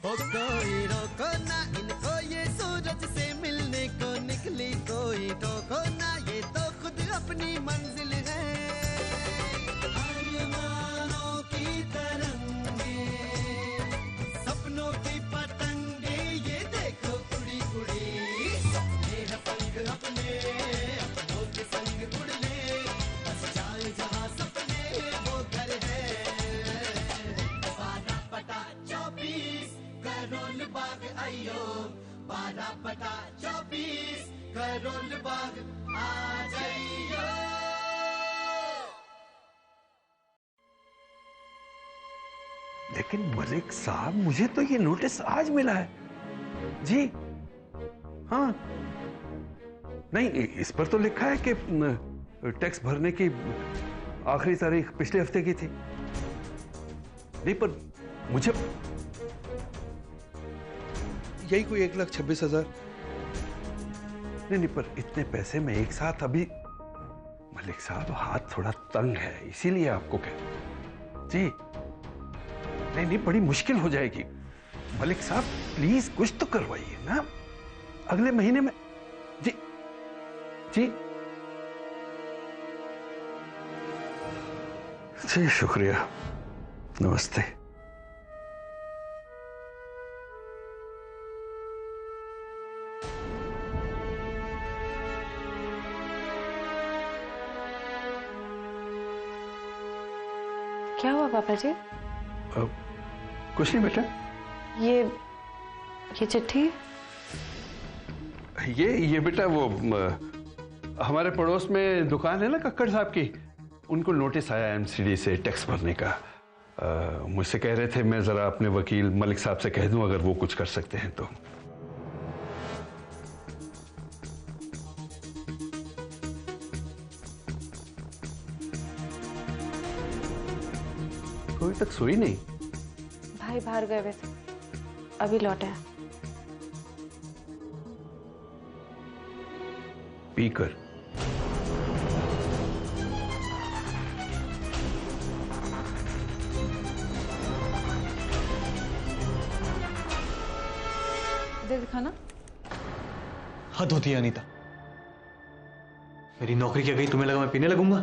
हो कोई रोको ना इनको, ये सूरज से मिलने को निकली, कोई टोको ना, ये तो खुद अपनी मंजिल है। आसमानों की तरंगे, सपनों की पतंगे, ये देखो उड़ी उड़ी, सपने हैं पंख अपने, अपनों के संग उड़ ले, बस जाए जहां सपने वो घर है। 12/24 करोल बाग आइयो, 12/24 करोल बाग आ जाइयो। लेकिन मलिक साहब, मुझे तो ये नोटिस आज मिला है जी। हाँ, नहीं, इस पर तो लिखा है कि टैक्स भरने की आखिरी तारीख पिछले हफ्ते की थी। नहीं, पर मुझे यही कोई 1,26,000। नहीं, पर इतने पैसे में एक साथ अभी मलिक साहब हाथ थोड़ा तंग है, इसीलिए आपको कह जी। नहीं, बड़ी मुश्किल हो जाएगी मलिक साहब, प्लीज कुछ तो करवाइए ना अगले महीने में। जी जी जी, शुक्रिया, नमस्ते। क्या हुआ पापा जी? कुछ नहीं बेटा। ये चिट्ठी? ये बेटा वो हमारे पड़ोस में दुकान है ना कक्कड़ साहब की, उनको नोटिस आया एमसीडी से टैक्स भरने का। मुझसे कह रहे थे मैं जरा अपने वकील मलिक साहब से कह दूं अगर वो कुछ कर सकते हैं तो। कोई तक सोई नहीं? भाई बाहर गए हुए थे, अभी लौटे हैं। पीकर? दे दिखाना। हद होती है अनीता, मेरी नौकरी क्या गई, तुम्हें लगा मैं पीने लगूंगा?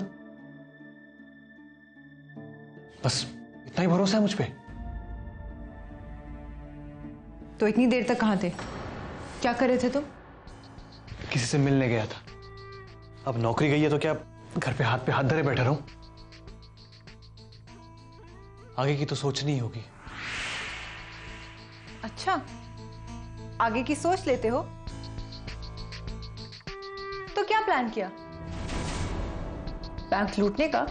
बस इतना ही भरोसा है मुझ पे? तो इतनी देर तक कहां थे? क्या कर रहे थे तुम? किसी से मिलने गया था। अब नौकरी गई है तो क्या घर पे हाथ धरे बैठा रहूं? आगे की तो सोचनी ही होगी। अच्छा, आगे की सोच लेते हो? तो क्या प्लान किया? बैंक लूटने का?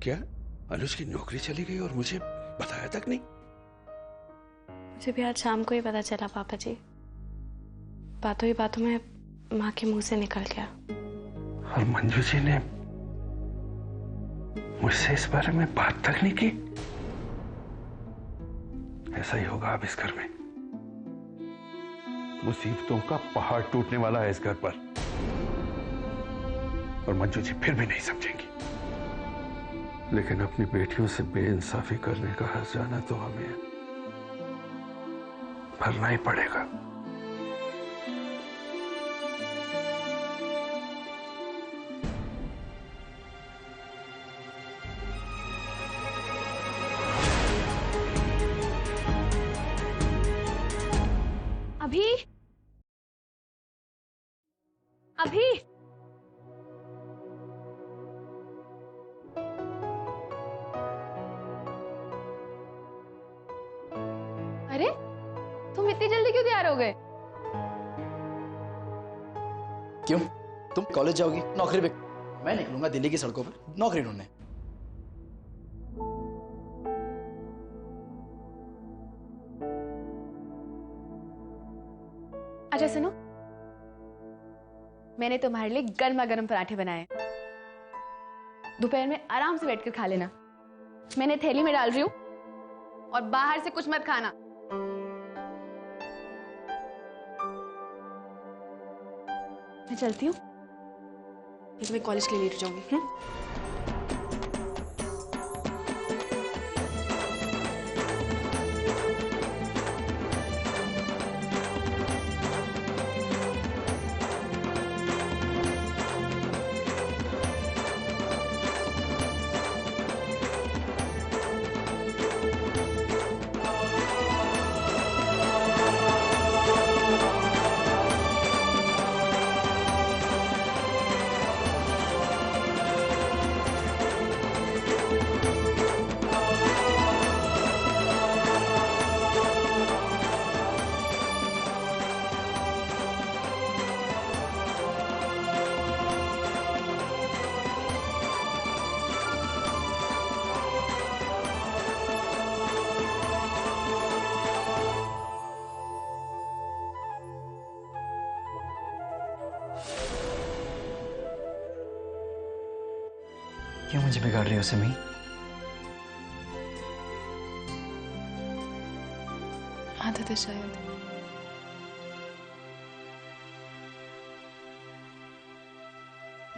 क्या अनुज की नौकरी चली गई और मुझे बताया तक नहीं? मुझे भी आज शाम को ही पता चला पापा जी, बातों ही बातों में माँ के मुंह से निकल गया। और मंजू जी ने मुझसे इस बारे में बात तक नहीं की? ऐसा ही होगा अब इस घर में, मुसीबतों का पहाड़ टूटने वाला है इस घर पर, और मंजू जी फिर भी नहीं समझेंगी। लेकिन अपनी बेटियों से बेइंसाफी करने का हर्जाना तो हमें भरना ही पड़ेगा। अभी अभी अरे तुम इतनी जल्दी क्यों तैयार हो गए? क्यों? तुम कॉलेज जाओगी, नौकरी पे? मैं निकलूंगा दिल्ली की सड़कों पर नौकरी ढूंढने। अच्छा सुनो, मैंने तुम्हारे लिए गर्मा गर्म पराठे बनाए, दोपहर में आराम से बैठकर खा लेना। मैंने थैली में डाल रही हूं और बाहर से कुछ मत खाना। चलती हूँ, नहीं तो मैं कॉलेज के लिए लेट हो जाऊंगी। क्यों मुझे बिगाड़ रही हो सिमी? आदत है शायद।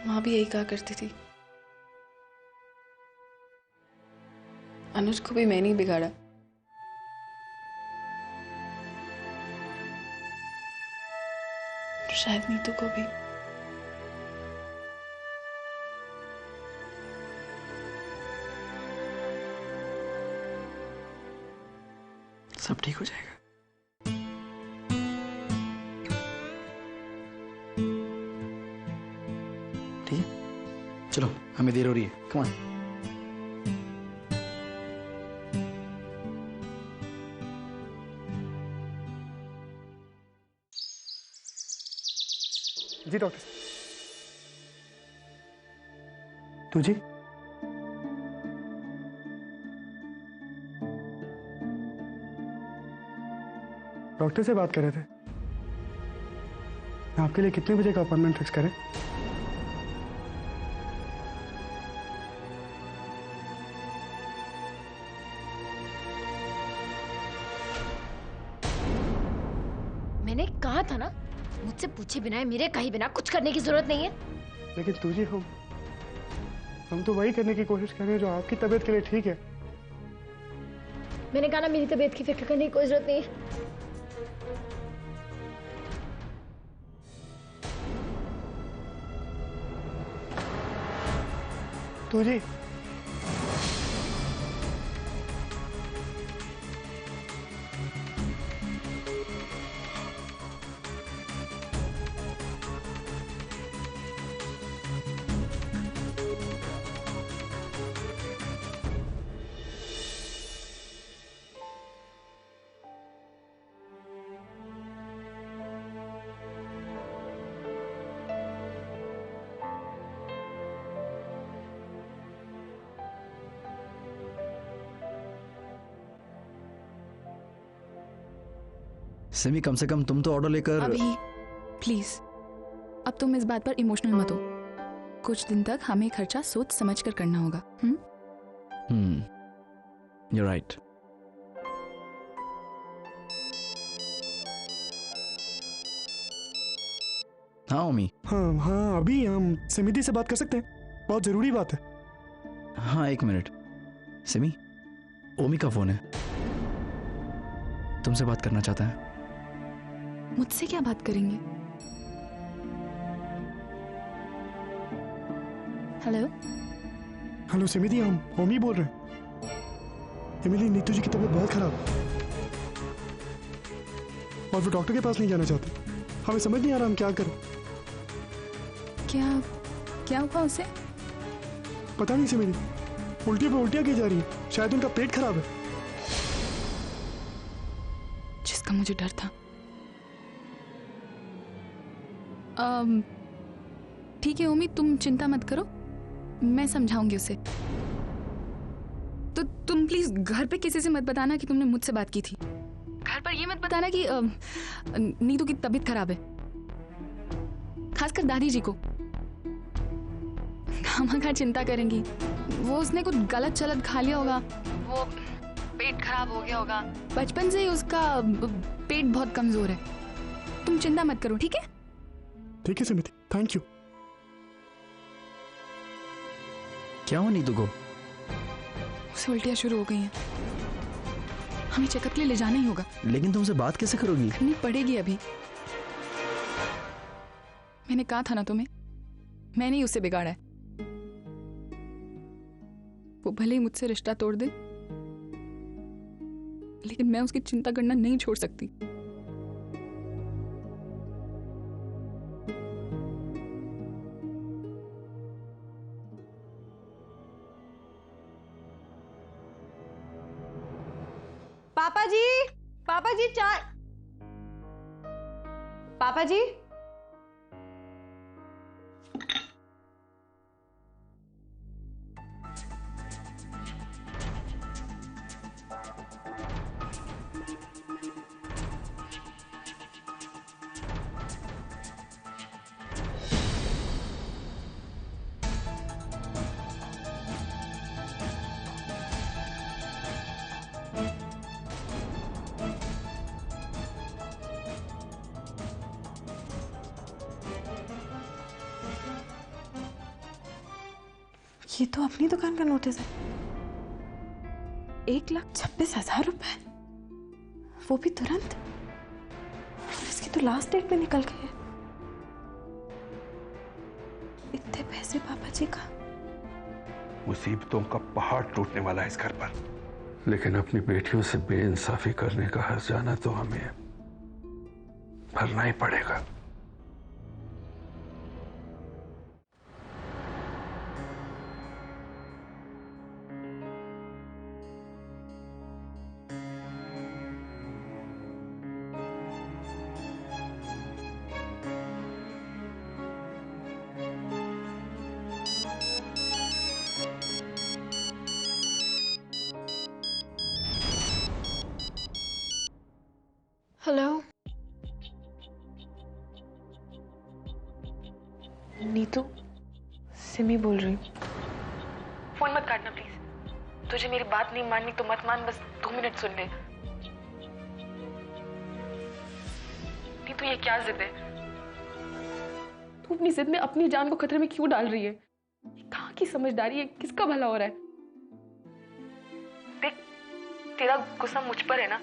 माँ भी यही कहा करती थी। अनुज को भी मैं नहीं बिगाड़ा। शायद नीतू को भी। सब ठीक हो जाएगा। ठीक है, चलो हमें देर हो रही है, कम ऑन। Ji doctor. तू जी? डॉक्टर से बात कर रहे थे। आपके लिए कितने बजे का अपॉइंटमेंट फिक्स करें? मैंने कहा था ना, मुझसे पूछे बिना, मेरे कहे बिना कुछ करने की जरूरत नहीं है। लेकिन तुझे हम तो वही करने की कोशिश कर रहे हैं जो आपकी तबीयत के लिए ठीक है। मैंने कहा ना, मेरी तबीयत की फिक्र करने की कोई जरूरत नहीं है। तुझे सिमी, कम से कम तुम तो ऑर्डर लेकर। अभी प्लीज, अब तुम इस बात पर इमोशनल मत हो। कुछ दिन तक हमें खर्चा सोच समझ कर करना होगा। You're right. हाँ ओमी। हाँ अभी हम समिति से बात कर सकते हैं, बहुत जरूरी बात है। हाँ एक मिनट। सिमी, ओमी का फोन है, तुमसे बात करना चाहता है। मुझसे क्या बात करेंगे? हेलो हेलो समिति, हम ओमी बोल रहे हैं। एमिली, नीतू जी की तबीयत बहुत खराब है और वो डॉक्टर के पास नहीं जाना चाहते। हमें समझ नहीं आ रहा हम क्या करें। क्या हुआ उसे? पता नहीं समिति, उल्टियां पे उल्टियां की जा रही है। शायद उनका पेट खराब है। जिसका मुझे डर था। ठीक है ओमी, तुम चिंता मत करो, मैं समझाऊंगी उसे। तो तुम प्लीज घर पे किसी से मत बताना कि तुमने मुझसे बात की थी। घर पर ये मत बताना कि नीतू की तबीयत खराब है, खासकर दादी जी को। खामखा चिंता करेंगी, वो उसने कुछ गलत चलत खा लिया होगा, वो पेट खराब हो गया होगा। बचपन से ही उसका पेट बहुत कमजोर है। तुम चिंता मत करो, ठीक है? ठीक है समिति, थैंक यू। क्या हुआ नीतू को? उसे उल्टियाँ शुरू हो गई हैं। हमें चेकअप के लिए ले जाना ही होगा। लेकिन तुमसे बात कैसे करोगी? करनी पड़ेगी अभी। मैंने कहा था ना तुम्हें, मैंने ही उसे बिगाड़ा है। वो भले ही मुझसे रिश्ता तोड़ दे, लेकिन मैं उसकी चिंता करना नहीं छोड़ सकती। पापा जी चाय। पापा जी ये तो अपनी दुकान का नोटिस है। 1,26,000 रुपए, वो भी तुरंत। इसकी तो लास्ट डेट में निकल गई है। इतने पैसे पापा जी का। मुसीबतों का पहाड़ टूटने वाला है इस घर पर, लेकिन अपनी बेटियों से बेइंसाफी करने का हर्जाना तो हमें भरना ही पड़ेगा। हेलो नीतू, सिमी बोल रही हूँ। फोन मत काटना प्लीज। तुझे मेरी बात नहीं माननी तो मत मान, बस 2 मिनट सुन ले। नीतू ये क्या जिद है? तू अपनी जिद में अपनी जान को खतरे में क्यों डाल रही है? कहाँ की समझदारी है? किसका भला हो रहा है? देख, तेरा गुस्सा मुझ पर है ना,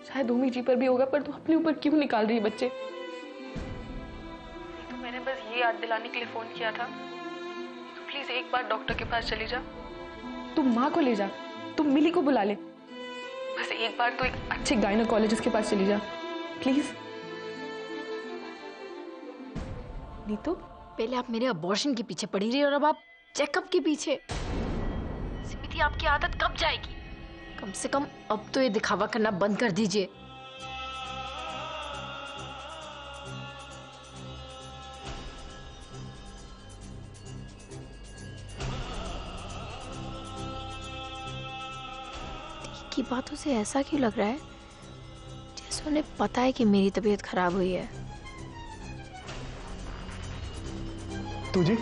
शायद ओमी जी पर भी होगा, पर तू अपने ऊपर क्यों निकाल रही है बच्चे? तो मैंने बस ये याद दिलाने के लिए फोन किया था। तो प्लीज एक बार डॉक्टर के पास चली जा। तुम माँ को ले जा, तुम मिली को बुला ले। बस एक बार तो एक अच्छे गायनोकोलॉजिस्ट के पास चली जा प्लीज। नीतू, पहले आप मेरे अबॉर्शन के पीछे पड़ी रही और अब आप चेकअप के पीछे। सिमिति, आपकी आदत कब जाएगी? कम से कम अब तो ये दिखावा करना बंद कर दीजिए। की बातों से ऐसा क्यों लग रहा है जैसे उन्हें पता है कि मेरी तबीयत खराब हुई है। तुझे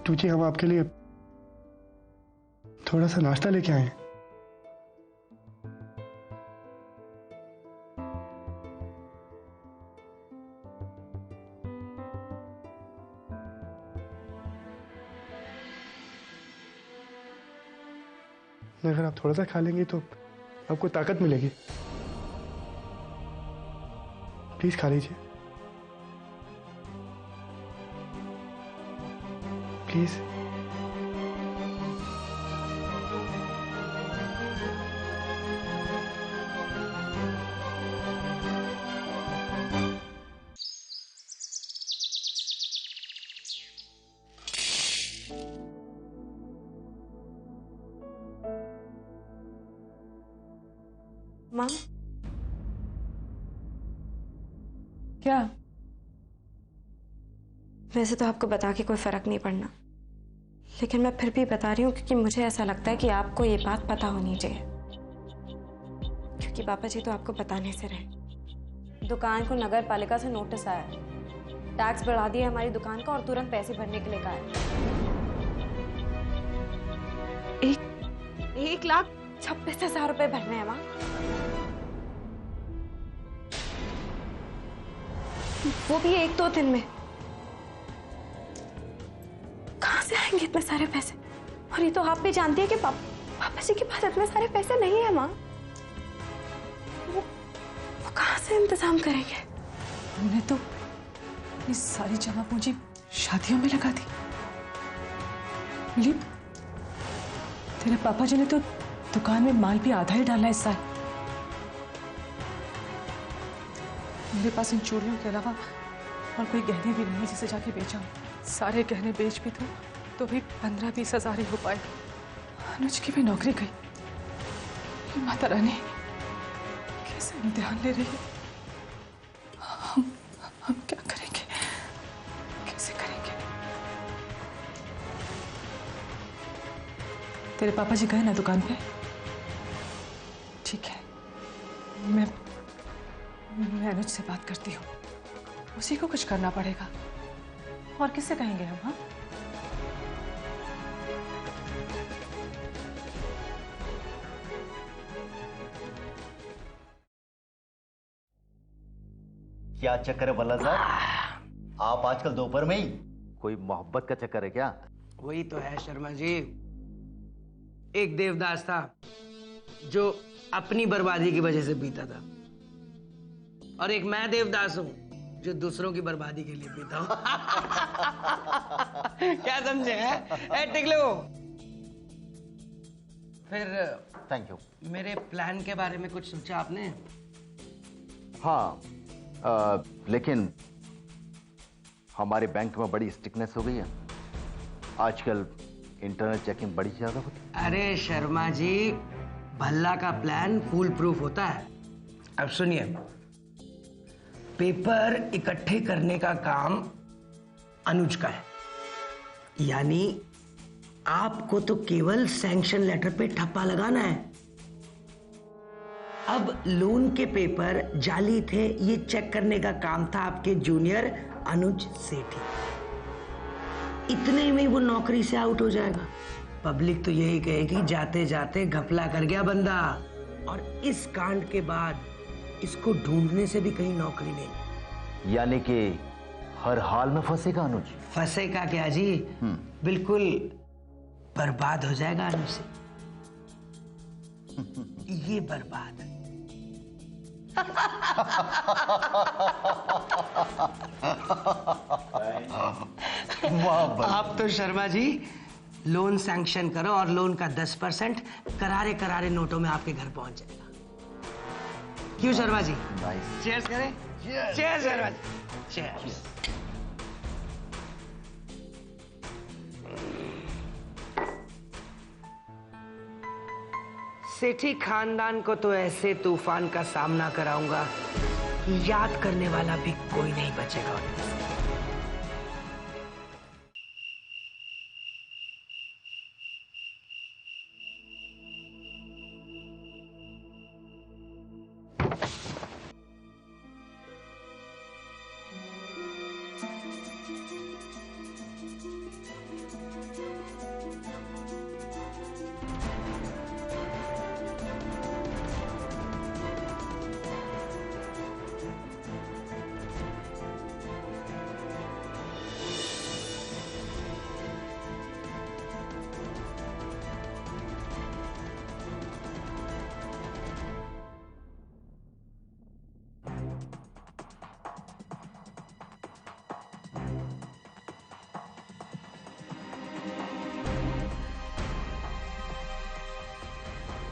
तुझे हम आपके लिए थोड़ा सा नाश्ता लेके आए हैं। अगर आप थोड़ा सा खा लेंगे तो आपको ताकत मिलेगी। प्लीज खा लीजिए प्लीज। माँ, क्या? वैसे तो आपको बता के कोई फर्क नहीं पड़ना, लेकिन मैं फिर भी बता रही हूँ क्योंकि मुझे ऐसा लगता है कि आपको ये बात पता होनी चाहिए। क्योंकि पापा जी तो आपको बताने से रहे। दुकान को नगर पालिका से नोटिस आया है, टैक्स बढ़ा दिया हमारी दुकान का और तुरंत पैसे भरने के लिए कहा है। 1,26,000 रुपए भरने हैं माँ। वो भी 1-2 दिन में। कहाँ से आएंगे इतने सारे पैसे? और ये तो आप भी जानती है कि पापा जी के पास इतने सारे पैसे नहीं है माँ। वो कहाँ से इंतजाम करेंगे? हमने तो ये सारी जमा पूंजी शादियों में लगा दी। मिली, तेरे पापा जी ने तो दुकान में माल भी आधा ही डाला इस साल। मेरे पास इन चूड़ियों के अलावा और कोई गहने भी नहीं है जिसे जाके बेचा। सारे गहने बेच भी तो भी 15-20 हजार ही हो पाए। अनुज की भी नौकरी गई। ये माता रानी कैसे इम्तिहान ले रही है? हम क्या करेंगे? कैसे करेंगे? तेरे पापा जी गए ना दुकान पे? ठीक है, मैं अनुज से बात करती हूँ। उसी को कुछ करना पड़ेगा। और किससे कहेंगे हम? हाँ, क्या चक्कर है बल्ला साहब? आप आजकल दोपहर में ही कोई मोहब्बत का चक्कर है क्या? वही तो है शर्मा जी। एक देवदास था जो अपनी बर्बादी की वजह से पीता था, और एक मैं देवदास हूं जो दूसरों की बर्बादी के लिए पीता हूं। क्या समझे हैं? टिकलो। फिर थैंक यू। मेरे प्लान के बारे में कुछ सोचा आपने? हाँ, लेकिन हमारे बैंक में बड़ी स्ट्रिक्टनेस हो गई है आजकल। इंटरनेट चेकिंग बड़ी ज्यादा होती है। अरे शर्मा जी, भल्ला का प्लान फूल प्रूफ होता है। अब सुनिए, पेपर इकट्ठे करने का काम अनुज का है, यानी आपको तो केवल सैंक्शन लेटर पे ठप्पा लगाना है। अब लोन के पेपर जाली थे, ये चेक करने का काम था आपके जूनियर अनुज सेठी। इतने में वो नौकरी से आउट हो जाएगा। पब्लिक तो यही कहेगी जाते जाते घपला कर गया बंदा, और इस कांड के बाद इसको ढूंढने से भी कहीं नौकरी नहीं। यानी कि हर हाल में फंसेगा अनुज? फंसेगा क्या जी, बिल्कुल बर्बाद हो जाएगा अनुज से। ये बर्बाद। आप तो शर्मा जी लोन सैंक्शन करो और लोन का 10% करारे करारे नोटों में आपके घर पहुंच जाएगा। क्यों शर्मा जी? नाइस। चीयर्स करें। Cheers Sharma ji, cheers. सेठी खानदान को तो ऐसे तूफान का सामना कराऊंगा कि याद करने वाला भी कोई नहीं बचेगा उनमें से।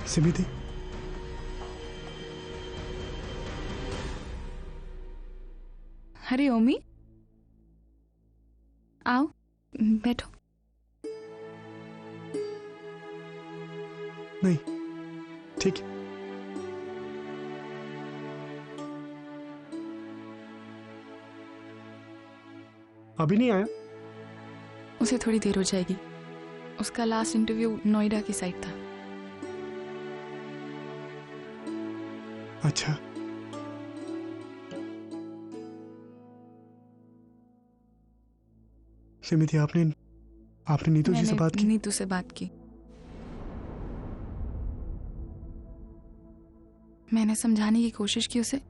सिमिति, अरे ओमी, आओ बैठो। नहीं, ठीक है। अभी नहीं आया? उसे थोड़ी देर हो जाएगी। उसका लास्ट इंटरव्यू नोएडा की साइड था। अच्छा, सिमिति, आपने नीतू जी से बात की? नीतू से बात की। मैंने समझाने की कोशिश की उसे,